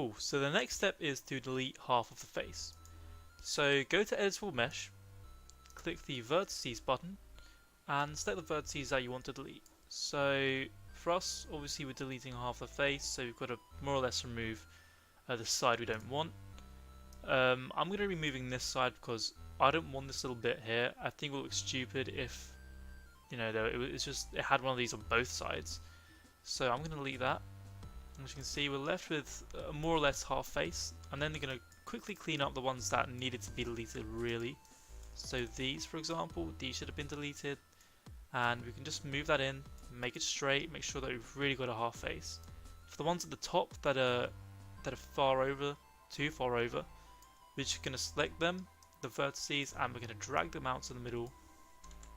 Cool, so the next step is to delete half of the face. So go to Editable Mesh, click the Vertices button, and select the vertices that you want to delete. So for us, obviously we're deleting half the face, so we've got to more or less remove the side we don't want. I'm going to be removing this side because I don't want this little bit here. I think it will look stupid if, you know, it had one of these on both sides. So I'm going to delete that. As you can see, we're left with more or less half face, and then they're going to quickly clean up the ones that needed to be deleted really. So these, for example, these should have been deleted, and we can just move that in, make it straight, make sure that we've really got a half face. For the ones at the top that are far over, too far over, we're just going to select them, the vertices, and we're going to drag them out to the middle.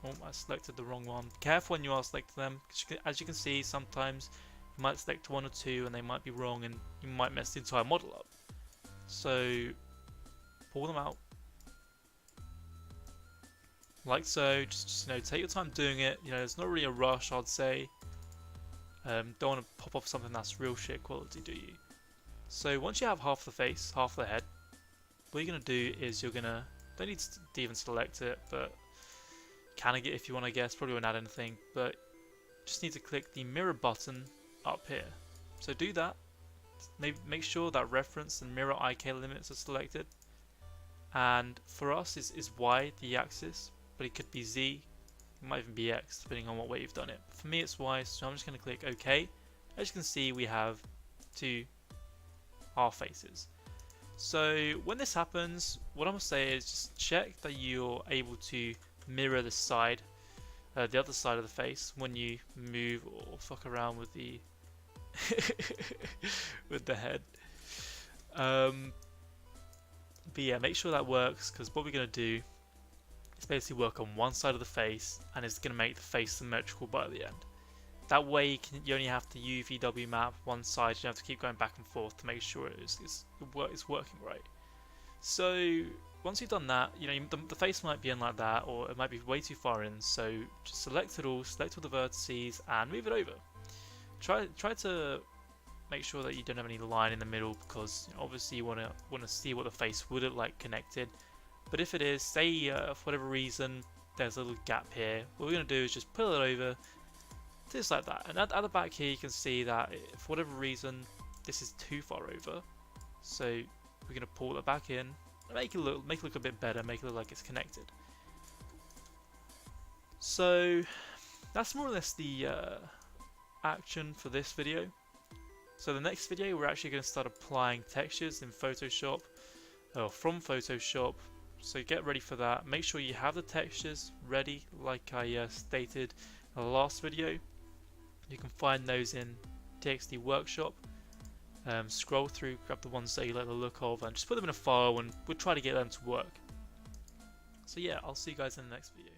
Oh, I selected the wrong one. Careful when you are selecting them, as you can see, sometimes you might select one or two and they might be wrong and you might mess the entire model up. So pull them out like so. Just you know, take your time doing it. You know, it's not really a rush, I'd say. Don't want to pop off something that's real shit quality, do you? So once you have half the face, half the head, what you're gonna do is you're gonna don't need to even select it, but can I get if you want, I guess. Probably won't add anything, but just need to click the mirror button up here. So do that. Maybe make sure that reference and mirror IK limits are selected. And for us is Y the axis, but it could be Z, it might even be X depending on what way you've done it. For me it's Y, so I'm just going to click OK. As you can see, we have two half faces. So when this happens, what I'm going to say is just check that you're able to mirror the side, the other side of the face when you move or fuck around with the with the head. But yeah, make sure that works, because what we're going to do is basically work on one side of the face, and it's going to make the face symmetrical by the end. That way you only have to UVW map one side, you don't have to keep going back and forth to make sure it's working right. So once you've done that, you know, the face might be in like that, or it might be way too far in, so just select it all, select all the vertices and move it over. Try to make sure that you don't have any line in the middle, because you know, obviously you want to see what the face would look like connected. But if it is, say for whatever reason there's a little gap here, what we're going to do is just pull it over just like that. And at the back here you can see that for whatever reason this is too far over, so we're going to pull it back in and make it look a bit better, make it look like it's connected. So that's more or less the action for this video. So the next video we're actually going to start applying textures in Photoshop, or from Photoshop, so get ready for that. Make sure you have the textures ready like I stated in the last video. You can find those in TXT Workshop. Scroll through, grab the ones that you like the look of, and just put them in a file, and we'll try to get them to work. So yeah, I'll see you guys in the next video.